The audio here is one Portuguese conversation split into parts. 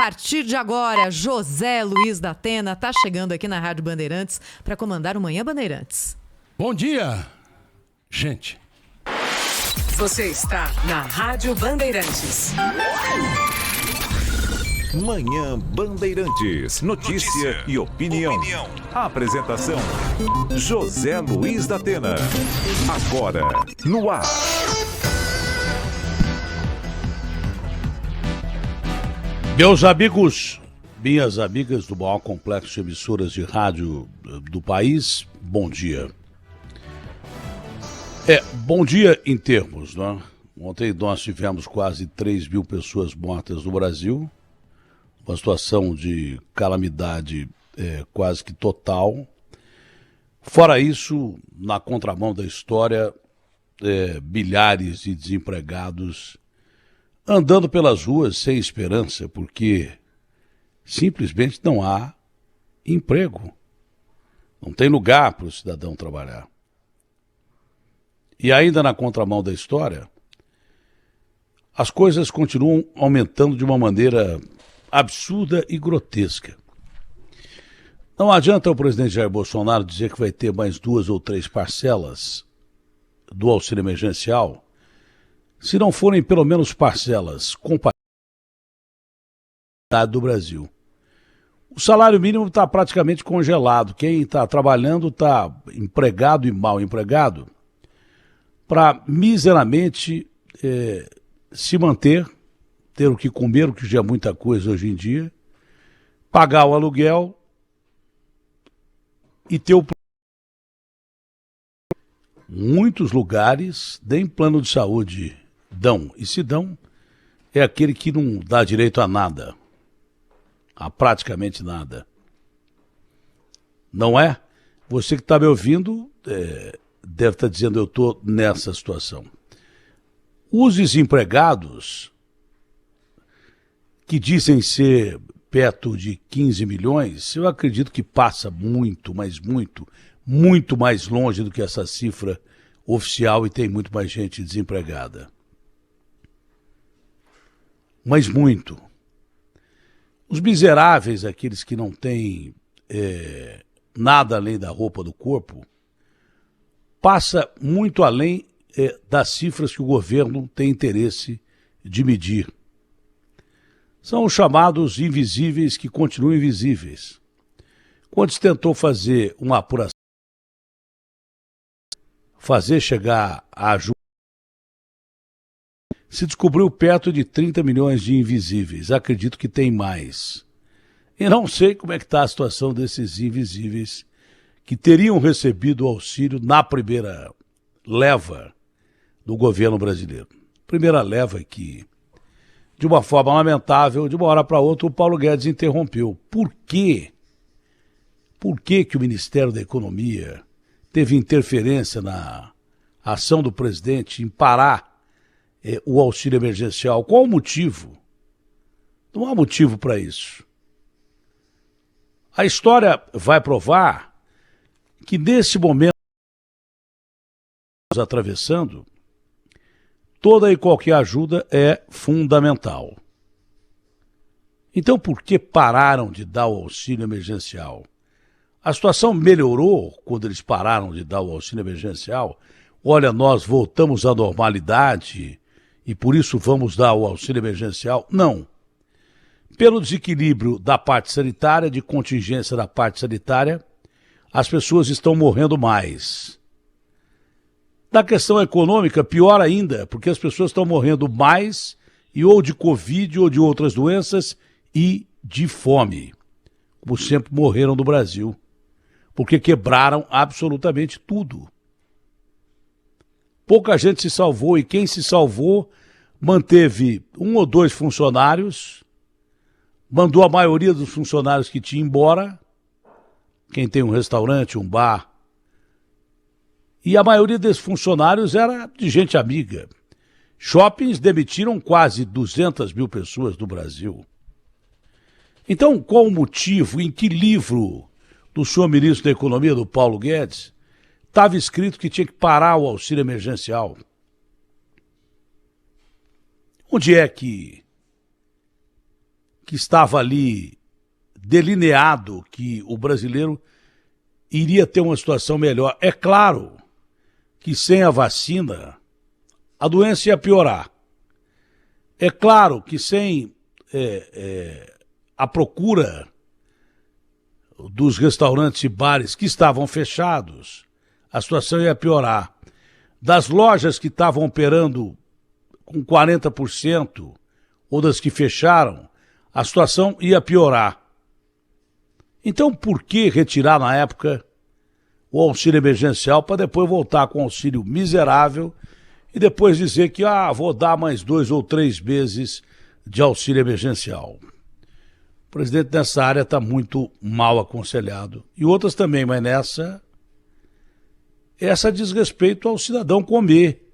partir de agora, José Luiz da Atena está chegando aqui na Rádio Bandeirantes para comandar o Manhã Bandeirantes. Bom dia, gente. Você está na Rádio Bandeirantes. Manhã Bandeirantes. Notícia e opinião. Apresentação: José Luiz da Atena. Agora, no ar. Meus amigos, minhas amigas do maior complexo de emissoras de rádio do país, bom dia. Bom dia em termos, né? Ontem nós tivemos quase 3 mil pessoas mortas no Brasil, uma situação de calamidade quase que total. Fora isso, na contramão da história, milhares de desempregados andando pelas ruas sem esperança, porque simplesmente não há emprego. Não tem lugar para o cidadão trabalhar. E ainda na contramão da história, as coisas continuam aumentando de uma maneira absurda e grotesca. Não adianta o presidente Jair Bolsonaro dizer que vai ter mais 2 ou 3 parcelas do auxílio emergencial, se não forem pelo menos parcelas compatíveis do Brasil. O salário mínimo está praticamente congelado. Quem está trabalhando está empregado e mal empregado para miseramente se manter, ter o que comer, o que já é muita coisa hoje em dia, pagar o aluguel e ter o... Muitos lugares nem plano de saúde dão. E se dão, é aquele que não dá direito a nada. A praticamente nada. Não é? Você que está me ouvindo deve estar dizendo: eu estou nessa situação. Os desempregados, que dizem ser perto de 15 milhões, eu acredito que passa muito, mas muito mais longe do que essa cifra oficial, e tem muito mais gente desempregada. Mas muito. Os miseráveis, aqueles que não têm nada além da roupa do corpo, passa muito além das cifras que o governo tem interesse de medir. São os chamados invisíveis que continuam invisíveis. Quando se tentou fazer uma apuração, fazer chegar a ajuda, se descobriu perto de 30 milhões de invisíveis. Acredito que tem mais. E não sei como é que está a situação desses invisíveis que teriam recebido o auxílio na primeira leva do governo brasileiro. Primeira leva que, de uma forma lamentável, de uma hora para outra, o Paulo Guedes interrompeu. Por quê? Por que o Ministério da Economia teve interferência na ação do presidente em parar o auxílio emergencial? Qual o motivo? Não há motivo para isso. A história vai provar que nesse momento que estamos atravessando, toda e qualquer ajuda é fundamental. Então, por que pararam de dar o auxílio emergencial? A situação melhorou quando eles pararam de dar o auxílio emergencial? Olha, nós voltamos à normalidade e por isso vamos dar o auxílio emergencial? Não. Pelo desequilíbrio da parte sanitária, de contingência da parte sanitária, as pessoas estão morrendo mais. Da questão econômica, pior ainda, porque as pessoas estão morrendo mais, e ou de Covid ou de outras doenças, e de fome, como sempre morreram no Brasil, porque quebraram absolutamente tudo. Pouca gente se salvou, e quem se salvou manteve 1 ou 2 funcionários, mandou a maioria dos funcionários que tinha embora, quem tem um restaurante, um bar, e a maioria desses funcionários era de gente amiga. Shoppings demitiram quase 200 mil pessoas do Brasil. Então, qual o motivo, em que livro do senhor ministro da Economia, do Paulo Guedes, estava escrito que tinha que parar o auxílio emergencial? Onde é que que estava ali delineado que o brasileiro iria ter uma situação melhor. É claro que sem a vacina a doença ia piorar. É claro que sem a procura dos restaurantes e bares que estavam fechados, a situação ia piorar. Das lojas que estavam operando com 40% ou das que fecharam, a situação ia piorar. Então, por que retirar na época o auxílio emergencial para depois voltar com auxílio miserável e depois dizer que vou dar mais 2 ou 3 meses de auxílio emergencial? O presidente nessa área está muito mal aconselhado. E outras também, mas essa diz respeito ao cidadão comer.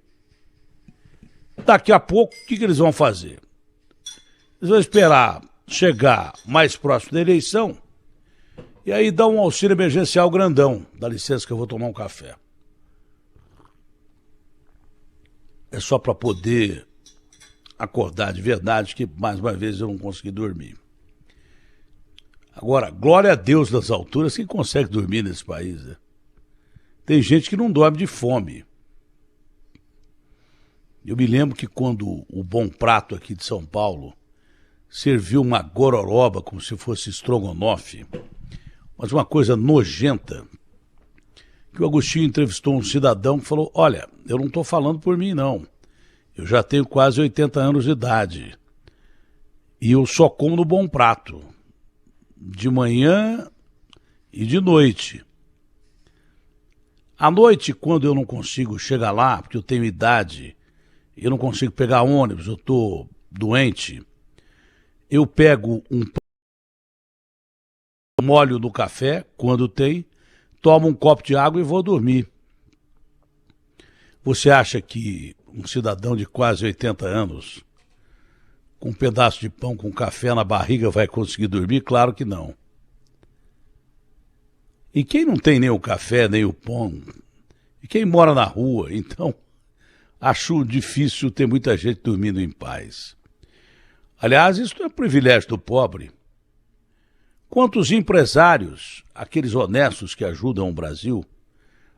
Daqui a pouco, o que eles vão fazer? Eles vão esperar chegar mais próximo da eleição e aí dar um auxílio emergencial grandão. Dá licença que eu vou tomar um café. É só para poder acordar de verdade, que mais uma vez eu não consegui dormir. Agora, glória a Deus nas alturas, quem consegue dormir nesse país, né? Tem gente que não dorme de fome. Eu me lembro que quando o Bom Prato aqui de São Paulo serviu uma gororoba como se fosse estrogonofe, mas uma coisa nojenta, que o Agostinho entrevistou um cidadão que falou: olha, eu não estou falando por mim não, eu já tenho quase 80 anos de idade e eu só como no Bom Prato, de manhã e de noite. À noite, quando eu não consigo chegar lá, porque eu tenho idade, eu não consigo pegar ônibus, eu estou doente, eu pego um molho no café, quando tem, tomo um copo de água e vou dormir. Você acha que um cidadão de quase 80 anos, com um pedaço de pão com café na barriga, vai conseguir dormir? Claro que não. E quem não tem nem o café, nem o pão, e quem mora na rua, então, acho difícil ter muita gente dormindo em paz. Aliás, isso não é privilégio do pobre. Quantos empresários, aqueles honestos que ajudam o Brasil,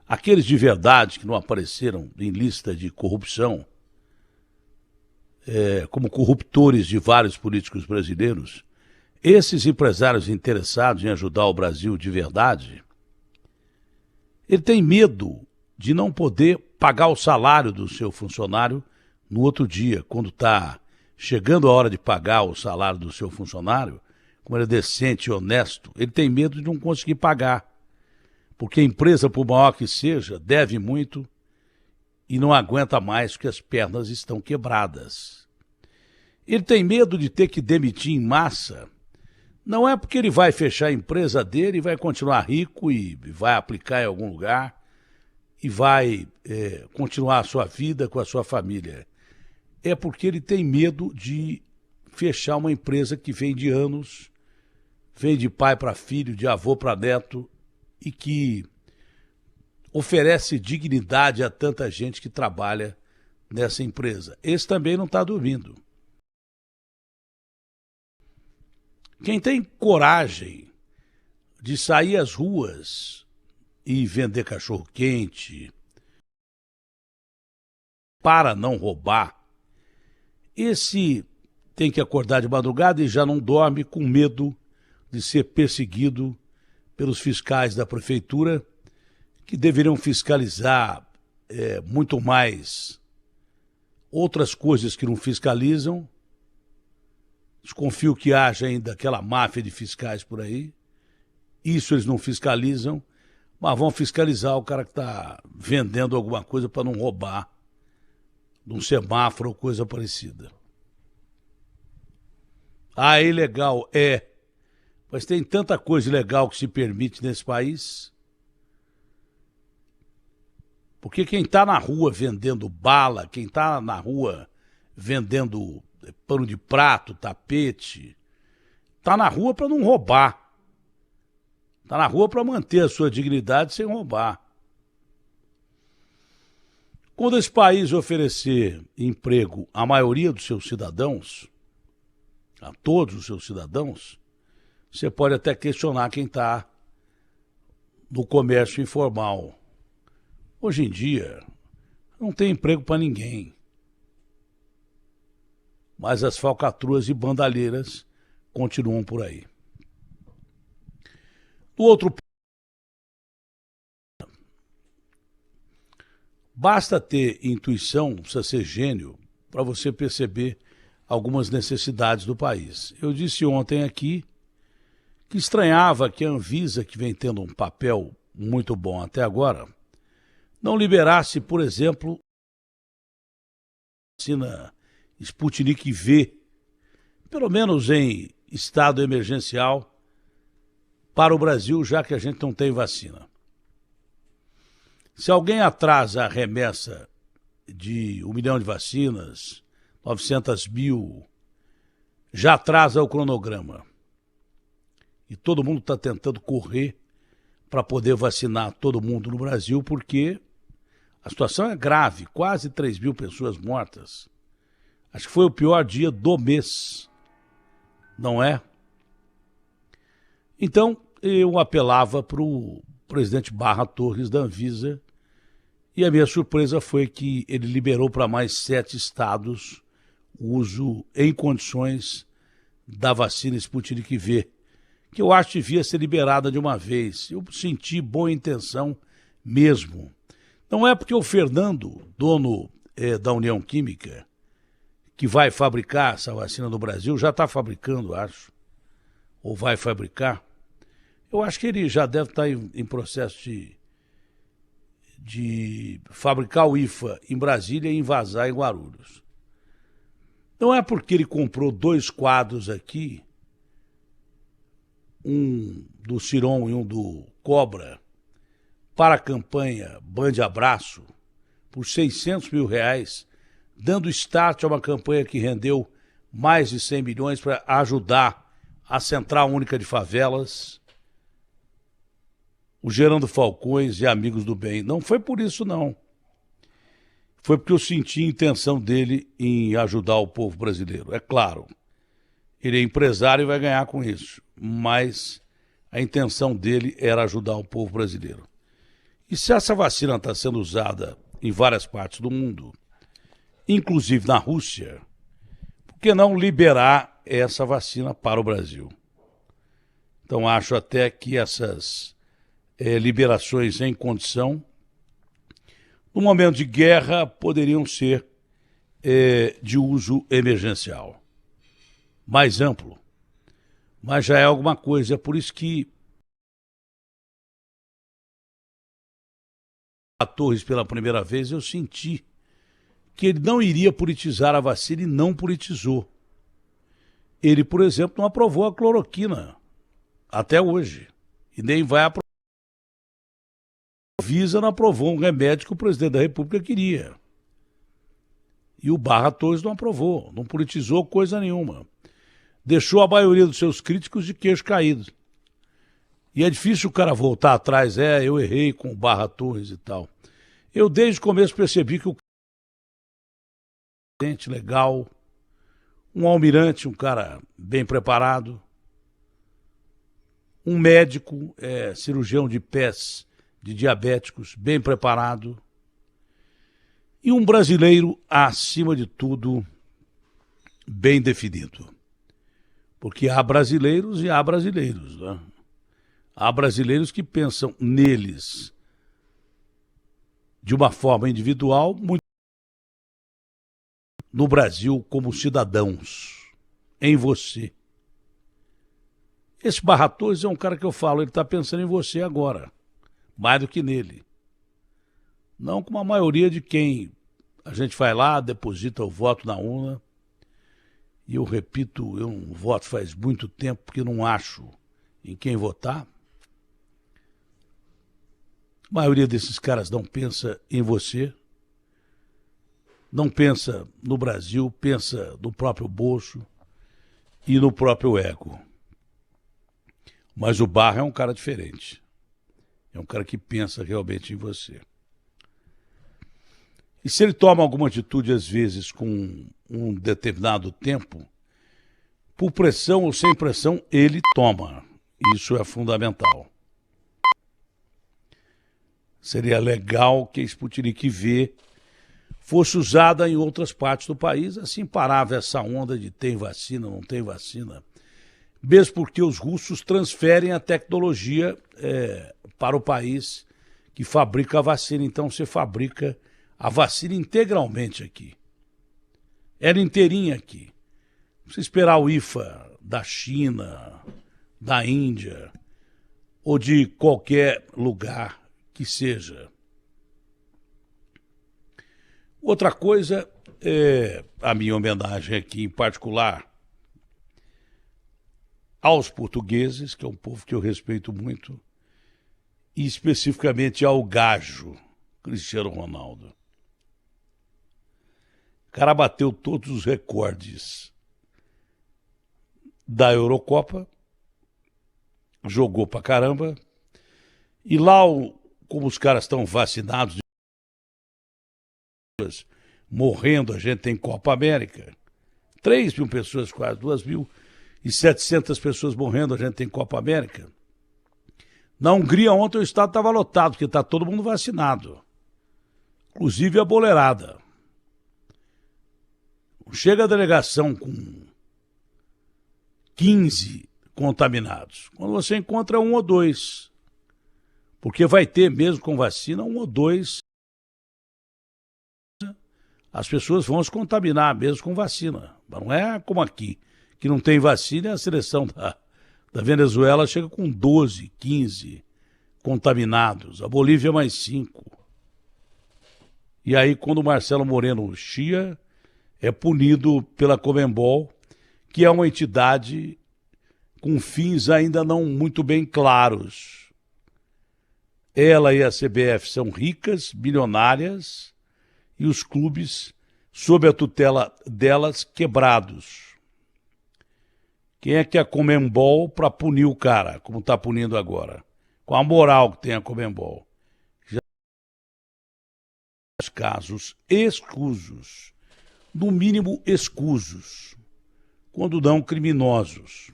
aqueles de verdade que não apareceram em lista de corrupção, como corruptores de vários políticos brasileiros, esses empresários interessados em ajudar o Brasil de verdade, ele tem medo de não poder pagar o salário do seu funcionário no outro dia, quando está chegando a hora de pagar o salário do seu funcionário, como ele é decente e honesto, ele tem medo de não conseguir pagar, porque a empresa, por maior que seja, deve muito e não aguenta mais porque as pernas estão quebradas. Ele tem medo de ter que demitir em massa. Não é porque ele vai fechar a empresa dele e vai continuar rico e vai aplicar em algum lugar e vai continuar a sua vida com a sua família. É porque ele tem medo de fechar uma empresa que vem de anos, vem de pai para filho, de avô para neto e que oferece dignidade a tanta gente que trabalha nessa empresa. Esse também não está dormindo. Quem tem coragem de sair às ruas e vender cachorro-quente para não roubar, esse tem que acordar de madrugada e já não dorme com medo de ser perseguido pelos fiscais da prefeitura, que deveriam fiscalizar muito mais outras coisas que não fiscalizam. Desconfio que haja ainda aquela máfia de fiscais por aí. Isso eles não fiscalizam, mas vão fiscalizar o cara que está vendendo alguma coisa para não roubar de um semáforo ou coisa parecida. É ilegal, mas tem tanta coisa ilegal que se permite nesse país. Porque quem está na rua vendendo bala, quem está na rua vendendo pano de prato, tapete, está na rua para não roubar. Está na rua para manter a sua dignidade sem roubar. Quando esse país oferecer emprego à maioria dos seus cidadãos, a todos os seus cidadãos, você pode até questionar quem está no comércio informal. Hoje em dia, não tem emprego para ninguém. Mas as falcatruas e bandalheiras continuam por aí. Do outro basta ter intuição, não precisa ser gênio, para você perceber algumas necessidades do país. Eu disse ontem aqui que estranhava que a Anvisa, que vem tendo um papel muito bom até agora, não liberasse, por exemplo, a vacina Sputnik V, pelo menos em estado emergencial, para o Brasil, já que a gente não tem vacina. Se alguém atrasa a remessa de 1 milhão de vacinas, 900 mil, já atrasa o cronograma. E todo mundo está tentando correr para poder vacinar todo mundo no Brasil, porque a situação é grave, quase 3 mil pessoas mortas. Acho que foi o pior dia do mês, não é? Então, eu apelava para o presidente Barra Torres da Anvisa, e a minha surpresa foi que ele liberou para mais 7 estados o uso em condições da vacina Sputnik V, que eu acho que devia ser liberada de uma vez. Eu senti boa intenção mesmo. Não é porque o Fernando, dono da União Química, que vai fabricar essa vacina no Brasil, já está fabricando, acho, ou vai fabricar. Eu acho que ele já deve estar em processo de fabricar o IFA em Brasília e envasar em Guarulhos. Não é porque ele comprou 2 quadros aqui, um do Ciron e um do Cobra, para a campanha Band Abraço, por R$600 mil, dando start a uma campanha que rendeu mais de 100 milhões para ajudar a Central Única de Favelas, o Gerando Falcões e Amigos do Bem. Não foi por isso, não. Foi porque eu senti a intenção dele em ajudar o povo brasileiro. É claro, ele é empresário e vai ganhar com isso, mas a intenção dele era ajudar o povo brasileiro. E se essa vacina está sendo usada em várias partes do mundo, inclusive na Rússia, por que não liberar essa vacina para o Brasil? Então acho até que essas liberações em condição, no momento de guerra, poderiam ser de uso emergencial, mais amplo, mas já é alguma coisa. É por isso que a Torres, pela primeira vez, eu senti que ele não iria politizar a vacina e não politizou. Ele, por exemplo, não aprovou a cloroquina até hoje e nem vai aprovar. A Anvisa não aprovou um remédio que o presidente da República queria. E o Barra Torres não aprovou, não politizou coisa nenhuma. Deixou a maioria dos seus críticos de queixo caído. E é difícil o cara voltar atrás, eu errei com o Barra Torres e tal. Eu desde o começo percebi que o presidente legal, um almirante, um cara bem preparado, um médico, cirurgião de pés de diabéticos, bem preparado, e um brasileiro, acima de tudo, bem definido. Porque há brasileiros e há brasileiros, né? Há brasileiros que pensam neles de uma forma individual, muito no Brasil como cidadãos, em você. Esse Barra Torres é um cara que eu falo, ele está pensando em você agora, mais do que nele. Não como a maioria de quem a gente vai lá, deposita o voto na urna, e eu repito, eu não voto faz muito tempo porque não acho em quem votar. A maioria desses caras não pensa em você, não pensa no Brasil, pensa no próprio bolso e no próprio ego. Mas o Barra é um cara diferente. É um cara que pensa realmente em você. E se ele toma alguma atitude, às vezes, com um determinado tempo, por pressão ou sem pressão, ele toma. Isso é fundamental. Seria legal que a Sputnik V fosse usada em outras partes do país, assim parava essa onda de tem vacina, não tem vacina. Mesmo porque os russos transferem a tecnologia para o país que fabrica a vacina. Então você fabrica a vacina integralmente aqui. Ela inteirinha aqui. Não precisa esperar o IFA da China, da Índia ou de qualquer lugar que seja. Outra coisa é a minha homenagem aqui, em particular, aos portugueses, que é um povo que eu respeito muito, e especificamente ao gajo, Cristiano Ronaldo. O cara bateu todos os recordes da Eurocopa, jogou pra caramba, e lá, como os caras estão vacinados, morrendo, a gente tem Copa América, 3 mil pessoas, quase 2.700 pessoas morrendo, a gente tem Copa América. Na Hungria ontem o estádio estava lotado, porque está todo mundo vacinado, inclusive a boleirada. Chega a delegação com 15 contaminados, quando você encontra 1 ou 2, porque vai ter mesmo com vacina 1 ou 2, as pessoas vão se contaminar mesmo com vacina. Mas não é como aqui, que não tem vacina e a seleção da Venezuela chega com 12, 15 contaminados. A Bolívia mais 5. E aí quando o Marcelo Moreno chia, é punido pela Conmebol, que é uma entidade com fins ainda não muito bem claros. Ela e a CBF são ricas, bilionárias, e os clubes, sob a tutela delas, quebrados. Quem é que é a Conmebol para punir o cara, como está punindo agora? Com a moral que tem a Conmebol. Já casos escusos, no mínimo escusos, quando não criminosos.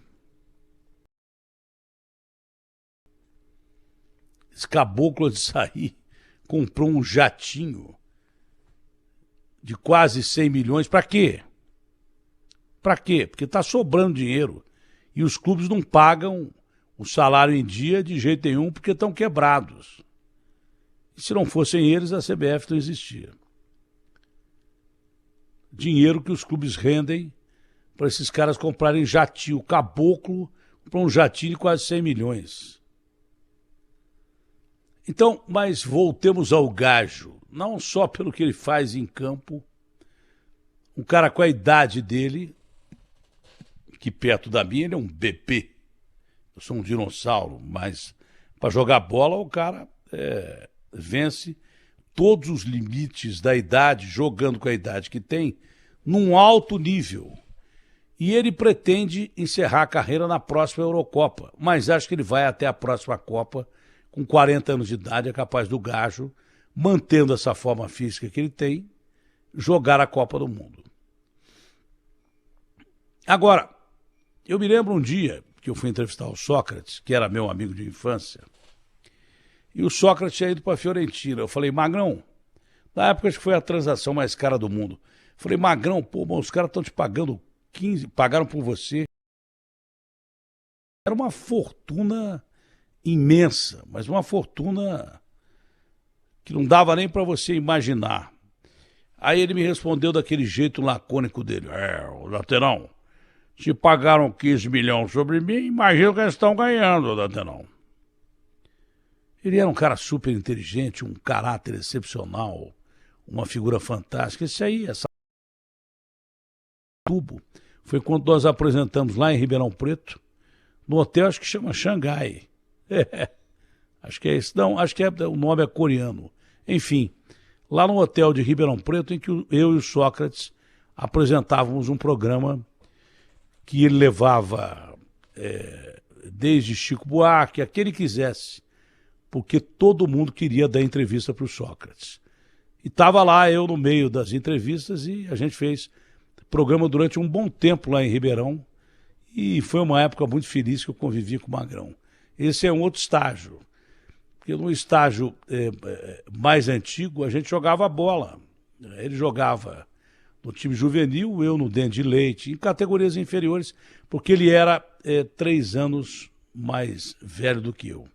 Esse caboclo de sair comprou um jatinho de quase 100 milhões. Para quê? Para quê? Porque está sobrando dinheiro e os clubes não pagam o salário em dia de jeito nenhum porque estão quebrados. E se não fossem eles, a CBF não existia. Dinheiro que os clubes rendem para esses caras comprarem jatinho. O caboclo comprou um jatinho de quase 100 milhões. Então, mas voltemos ao gajo. Não só pelo que ele faz em campo, um cara com a idade dele, que perto da minha ele é um bebê. Eu sou um dinossauro, mas para jogar bola o cara vence todos os limites da idade, jogando com a idade que tem, num alto nível. E ele pretende encerrar a carreira na próxima Eurocopa, mas acho que ele vai até a próxima Copa, com 40 anos de idade, é capaz do gajo, mantendo essa forma física que ele tem, jogar a Copa do Mundo. Agora, eu me lembro um dia que eu fui entrevistar o Sócrates, que era meu amigo de infância, e o Sócrates tinha ido para a Fiorentina. Eu falei, Magrão, na época acho que foi a transação mais cara do mundo. Eu falei, Magrão, pô, mas os caras estão te pagando 15, pagaram por você. Era uma fortuna imensa, mas uma fortuna que não dava nem para você imaginar. Aí ele me respondeu daquele jeito lacônico dele. Datenão, se pagaram 15 milhões sobre mim, imagina o que eles estão ganhando, Datenão. Ele era um cara super inteligente, um caráter excepcional, uma figura fantástica. Esse aí, essa tubo, foi quando nós apresentamos lá em Ribeirão Preto, no hotel, acho que chama Xangai. Acho que é esse. Não, acho que o nome é coreano. Enfim, lá no hotel de Ribeirão Preto, em que eu e o Sócrates apresentávamos um programa que ele levava desde Chico Buarque, a quem ele quisesse, porque todo mundo queria dar entrevista para o Sócrates. E estava lá eu no meio das entrevistas e a gente fez programa durante um bom tempo lá em Ribeirão E foi uma época muito feliz que eu convivi com o Magrão. Esse é um outro estágio. Porque no estágio mais antigo, a gente jogava bola. Ele jogava no time juvenil, eu no Dente de Leite, em categorias inferiores, porque ele era 3 anos mais velho do que eu.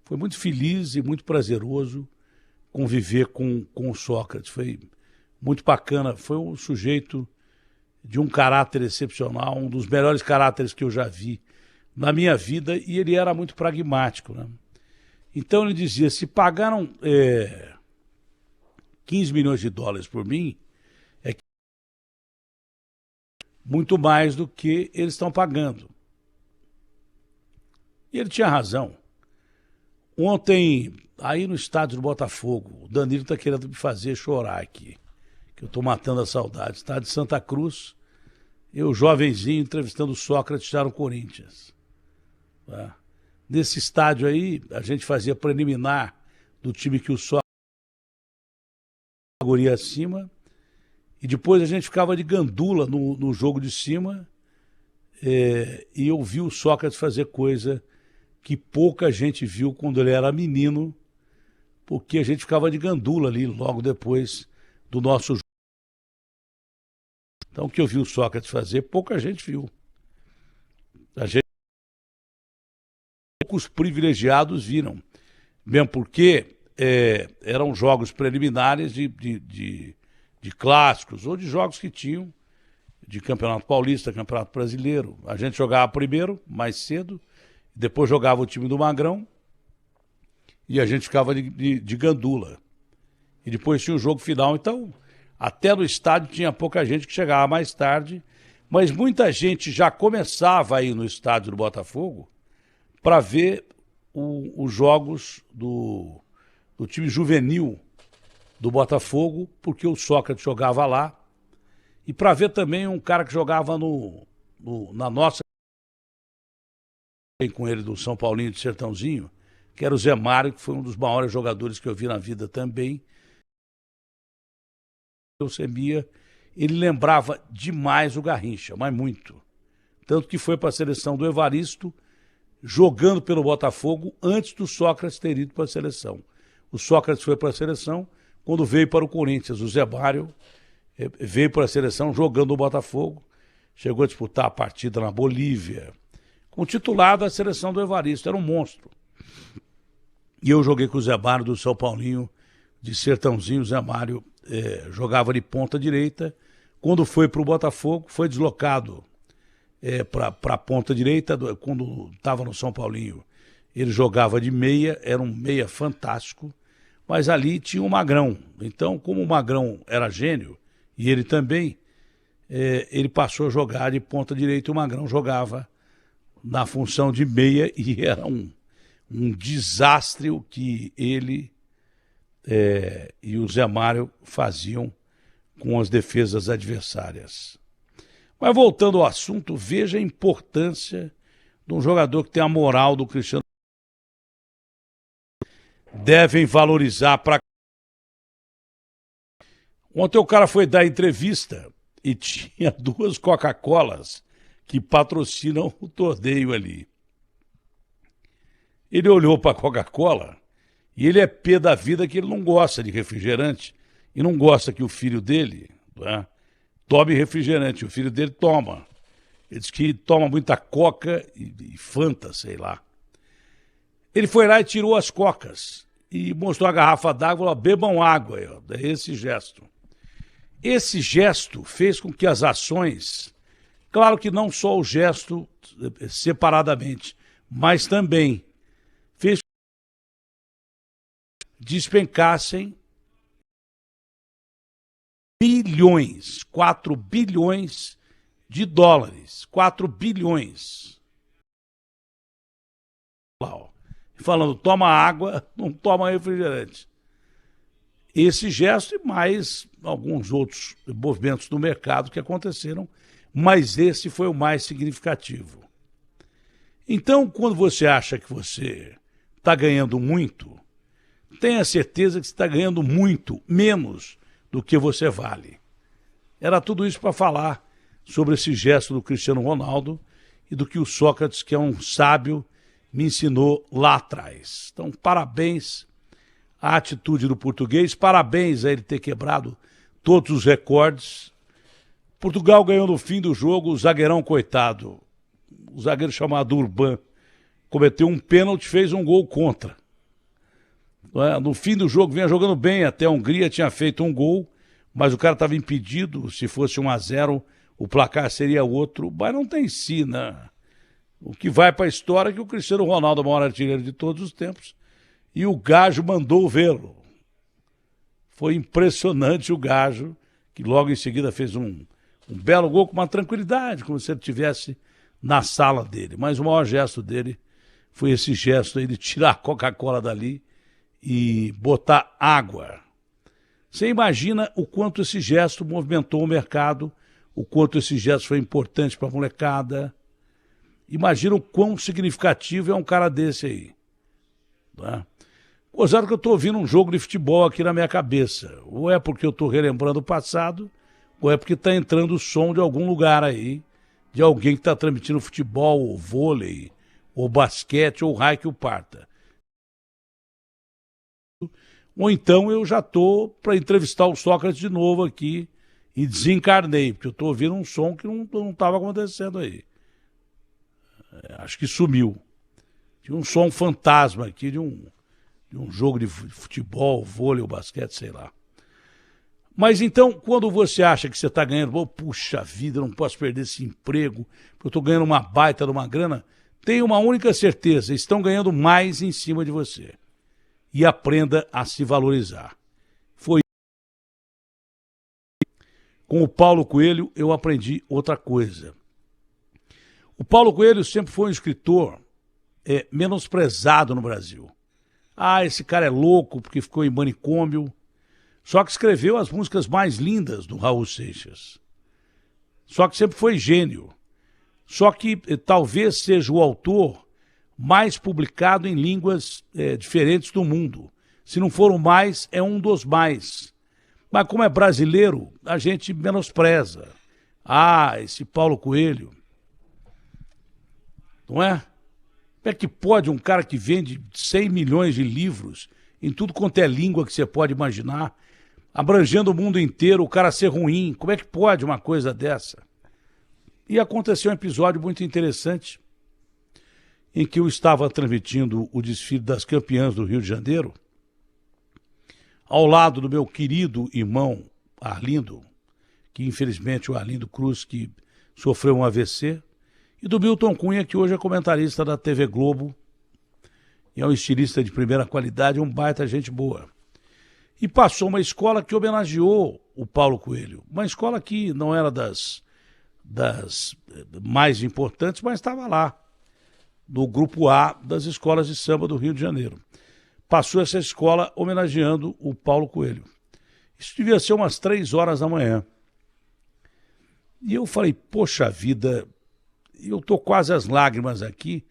Foi muito feliz e muito prazeroso conviver com o Sócrates. Foi muito bacana. Foi um sujeito de um caráter excepcional, um dos melhores caráteres que eu já vi na minha vida, e ele era muito pragmático, né? Então ele dizia, se pagaram 15 milhões de dólares por mim, é muito mais do que eles estão pagando. E ele tinha razão. Ontem, aí no estádio do Botafogo, o Danilo está querendo me fazer chorar aqui, que eu estou matando a saudade. Estádio de Santa Cruz, eu jovenzinho entrevistando o Sócrates já no Corinthians. Tá? Nesse estádio aí, a gente fazia preliminar do time que o Sócrates categoria acima, e depois a gente ficava de gandula no jogo de cima, e eu vi o Sócrates fazer coisa que pouca gente viu quando ele era menino, porque a gente ficava de gandula ali logo depois do nosso jogo. Então o que eu vi o Sócrates fazer, pouca gente viu. Poucos privilegiados viram, mesmo porque eram jogos preliminares de clássicos ou de jogos que tinham de Campeonato Paulista, Campeonato Brasileiro. A gente jogava primeiro, mais cedo, depois jogava o time do Magrão e a gente ficava de gandula. E depois tinha o jogo final. Então, até no estádio tinha pouca gente que chegava mais tarde, mas muita gente já começava a ir no estádio do Botafogo para ver os jogos do time juvenil do Botafogo, porque o Sócrates jogava lá, e para ver também um cara que jogava na nossa com ele do São Paulinho de Sertãozinho, que era o Zé Mário, que foi um dos maiores jogadores que eu vi na vida também. Leucemia, ele lembrava demais o Garrincha, mas muito. Tanto que foi para a seleção do Evaristo, jogando pelo Botafogo, antes do Sócrates ter ido para a seleção. O Sócrates foi para a seleção, quando veio para o Corinthians, o Zé Mário veio para a seleção jogando no Botafogo, chegou a disputar a partida na Bolívia, com o titular da seleção do Evaristo, era um monstro. E eu joguei com o Zé Mário do São Paulinho, de Sertãozinho. O Zé Mário jogava de ponta direita. Quando foi para o Botafogo, foi deslocado para a ponta direita. Quando estava no São Paulinho, ele jogava de meia, era um meia fantástico, mas ali tinha o Magrão. Então, como o Magrão era gênio, e ele também, ele passou a jogar de ponta direita e o Magrão jogava na função de meia, e era um desastre o que ele e o Zé Mário faziam com as defesas adversárias. Mas voltando ao assunto, veja a importância de um jogador que tem a moral do Cristiano. Devem valorizar para... Ontem o cara foi dar entrevista e tinha 2 Coca-Colas que patrocinam o torneio ali. Ele olhou para a Coca-Cola e ele é pé da vida que ele não gosta de refrigerante e não gosta que o filho dele tome refrigerante. O filho dele toma. Ele diz que toma muita Coca e Fanta, sei lá. Ele foi lá e tirou as cocas e mostrou a garrafa d'água e falou: bebam água. É esse gesto. Esse gesto fez com que as ações, claro que não só o gesto separadamente, mas também fez com que despencassem bilhões, 4 bilhões de dólares, 4 bilhões. Falando, toma água, não toma refrigerante. Esse gesto e mais alguns outros movimentos do mercado que aconteceram, mas esse foi o mais significativo. Então, quando você acha que você está ganhando muito, tenha certeza que você está ganhando muito menos do que você vale. Era tudo isso para falar sobre esse gesto do Cristiano Ronaldo e do que o Sócrates, que é um sábio, me ensinou lá atrás. Então, parabéns à atitude do português, parabéns a ele ter quebrado todos os recordes. Portugal ganhou no fim do jogo, o zagueirão coitado, o zagueiro chamado Urban, cometeu um pênalti, fez um gol contra. No fim do jogo, vinha jogando bem, até a Hungria tinha feito um gol, mas o cara estava impedido, se fosse 1-0, o placar seria outro, mas não tem si, né? O que vai para a história é que o Cristiano Ronaldo é o maior artilheiro de todos os tempos e o Gajo mandou vê-lo. Foi impressionante o Gajo, que logo em seguida fez um belo gol com uma tranquilidade, como se ele estivesse na sala dele. Mas o maior gesto dele foi esse gesto aí de tirar a Coca-Cola dali e botar água. Você imagina o quanto esse gesto movimentou o mercado, o quanto esse gesto foi importante para a molecada. Imagina o quão significativo é um cara desse aí. Né? Gozado que eu estou ouvindo um jogo de futebol aqui na minha cabeça. Ou é porque eu estou relembrando o passado, ou é porque está entrando o som de algum lugar aí, de alguém que está transmitindo futebol, ou vôlei, ou basquete, ou raio que o parta. Ou então eu já estou para entrevistar o Sócrates de novo aqui e desencarnei, porque eu estou ouvindo um som que não estava acontecendo aí. Acho que sumiu. Tinha um som fantasma aqui de um jogo de futebol, vôlei ou basquete, sei lá. Mas então, quando você acha que você está ganhando, puxa vida, eu não posso perder esse emprego, porque eu estou ganhando uma baita de uma grana, tenha uma única certeza, estão ganhando mais em cima de você. E aprenda a se valorizar. Foi com o Paulo Coelho eu aprendi outra coisa. O Paulo Coelho sempre foi um escritor menosprezado no Brasil. Ah, esse cara é louco porque ficou em manicômio. Só que escreveu as músicas mais lindas do Raul Seixas. Só que sempre foi gênio. Só que talvez seja o autor mais publicado em línguas diferentes do mundo. Se não for o mais, é um dos mais. Mas como é brasileiro, a gente menospreza. Ah, esse Paulo Coelho. Não é? Como é que pode um cara que vende 100 milhões de livros em tudo quanto é língua que você pode imaginar, abrangendo o mundo inteiro, o cara ser ruim? Como é que pode uma coisa dessa? E aconteceu um episódio muito interessante em que eu estava transmitindo o desfile das campeãs do Rio de Janeiro, ao lado do meu querido irmão Arlindo, que infelizmente o Arlindo Cruz, que sofreu um AVC, e do Milton Cunha, que hoje é comentarista da TV Globo, e é um estilista de primeira qualidade, um baita gente boa. E passou uma escola que homenageou o Paulo Coelho, uma escola que não era das mais importantes, mas estava lá, do grupo A das escolas de samba do Rio de Janeiro. Passou essa escola homenageando o Paulo Coelho. Isso devia ser umas 3 horas da manhã. E eu falei, poxa vida, eu estou quase às lágrimas aqui,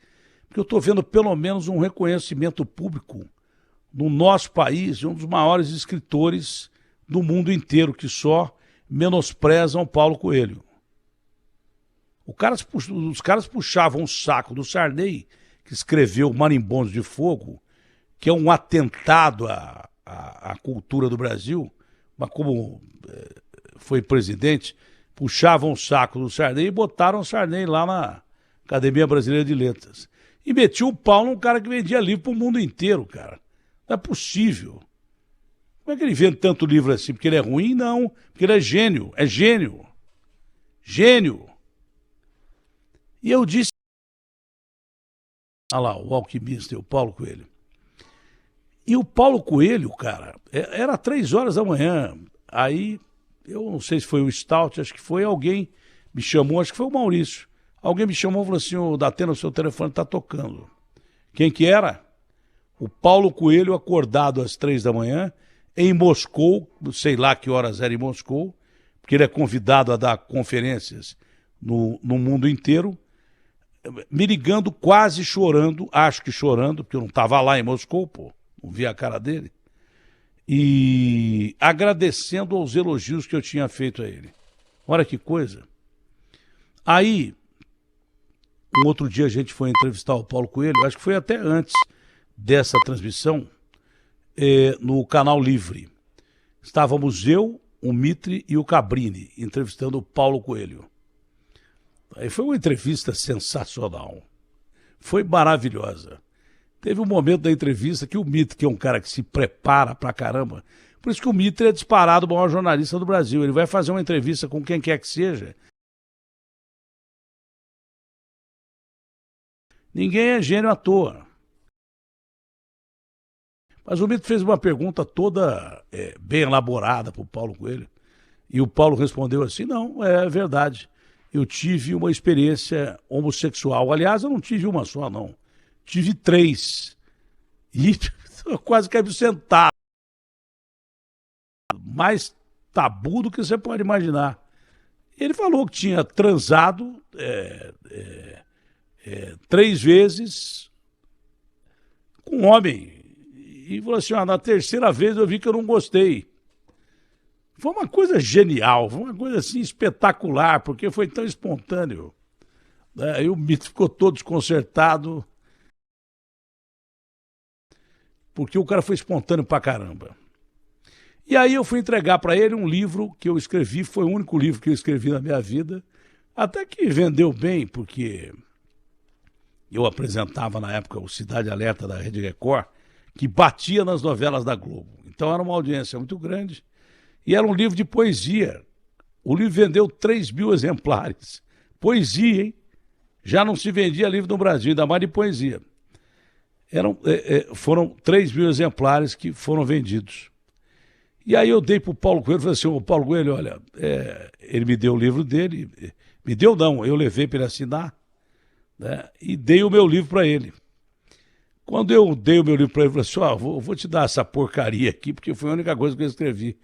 porque eu estou vendo pelo menos um reconhecimento público no nosso país de um dos maiores escritores do mundo inteiro, que só menosprezam Paulo Coelho. Os caras puxavam o saco do Sarney, que escreveu Marimbondos de Fogo, que é um atentado à cultura do Brasil, mas como foi presidente, puxavam o saco do Sarney e botaram o Sarney lá na Academia Brasileira de Letras. E metiu o pau num cara que vendia livro para o mundo inteiro, cara. Não é possível. Como é que ele vende tanto livro assim? Porque ele é ruim? Não. Porque ele é gênio. É gênio. Gênio. E eu disse... Olha lá, o alquimista, o Paulo Coelho. E o Paulo Coelho, cara, era 3 horas da manhã. Aí, eu não sei se foi o Stout, acho que foi alguém me chamou, acho que foi o Maurício. Alguém me chamou e falou assim, ô Datena, o seu telefone está tocando. Quem que era? O Paulo Coelho acordado às 3 da manhã, em Moscou, sei lá que horas era em Moscou, porque ele é convidado a dar conferências no mundo inteiro, me ligando quase chorando, acho que chorando, porque eu não estava lá em Moscou, pô, não vi a cara dele, e agradecendo aos elogios que eu tinha feito a ele. Olha que coisa. Aí, um outro dia a gente foi entrevistar o Paulo Coelho, acho que foi até antes dessa transmissão, no Canal Livre. Estávamos eu, o Mitre e o Cabrini entrevistando o Paulo Coelho. Aí foi uma entrevista sensacional. Foi maravilhosa. Teve um momento da entrevista que o Mitre, que é um cara que se prepara pra caramba, por isso que o Mitre é disparado o maior jornalista do Brasil. Ele vai fazer uma entrevista com quem quer que seja. Ninguém é gênio à toa. Mas o Mitre fez uma pergunta toda bem elaborada para o Paulo Coelho. E o Paulo respondeu assim, não, é verdade. Eu tive uma experiência homossexual. Aliás, eu não tive uma só, não. Tive 3. E eu quase caí sentado. Mais tabu do que você pode imaginar. Ele falou que tinha transado 3 vezes com um homem. E falou assim, na terceira vez eu vi que eu não gostei. Foi uma coisa genial, foi uma coisa assim espetacular, porque foi tão espontâneo. Aí o Mitre ficou todo desconcertado, porque o cara foi espontâneo pra caramba. E aí eu fui entregar para ele um livro que eu escrevi, foi o único livro que eu escrevi na minha vida, até que vendeu bem, porque eu apresentava na época o Cidade Alerta da Rede Record, que batia nas novelas da Globo. Então era uma audiência muito grande. E era um livro de poesia. O livro vendeu 3.000 exemplares. Poesia, hein? Já não se vendia livro no Brasil, ainda mais de poesia. Foram 3.000 exemplares que foram vendidos. E aí eu dei para o Paulo Coelho, falei assim, ô Paulo Coelho, olha, ele me deu o livro dele, me deu não, eu levei para ele assinar, né, e dei o meu livro para ele. Quando eu dei o meu livro para ele, eu falei assim, vou te dar essa porcaria aqui, porque foi a única coisa que eu escrevi.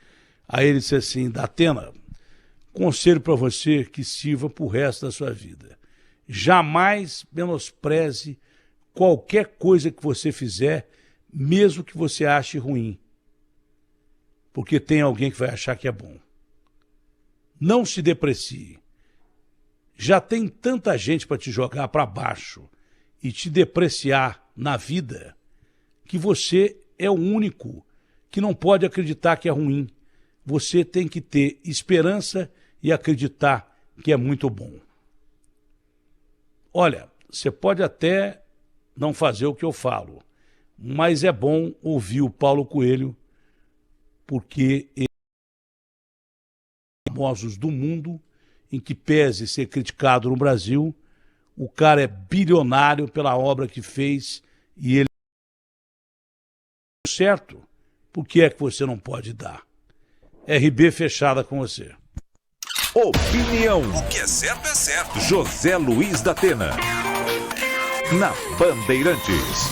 Aí ele disse assim, Datena, conselho para você que sirva pro resto da sua vida. Jamais menospreze qualquer coisa que você fizer, mesmo que você ache ruim. Porque tem alguém que vai achar que é bom. Não se deprecie. Já tem tanta gente para te jogar para baixo e te depreciar na vida, que você é o único que não pode acreditar que é ruim. Você tem que ter esperança e acreditar que é muito bom. Olha, você pode até não fazer o que eu falo, mas é bom ouvir o Paulo Coelho, porque ele é um dos famosos do mundo, em que pese ser criticado no Brasil, o cara é bilionário pela obra que fez e ele é certo. Por que é que você não pode dar? RB fechada com você. Opinião. O que é certo. José Luiz da Atena. Na Bandeirantes.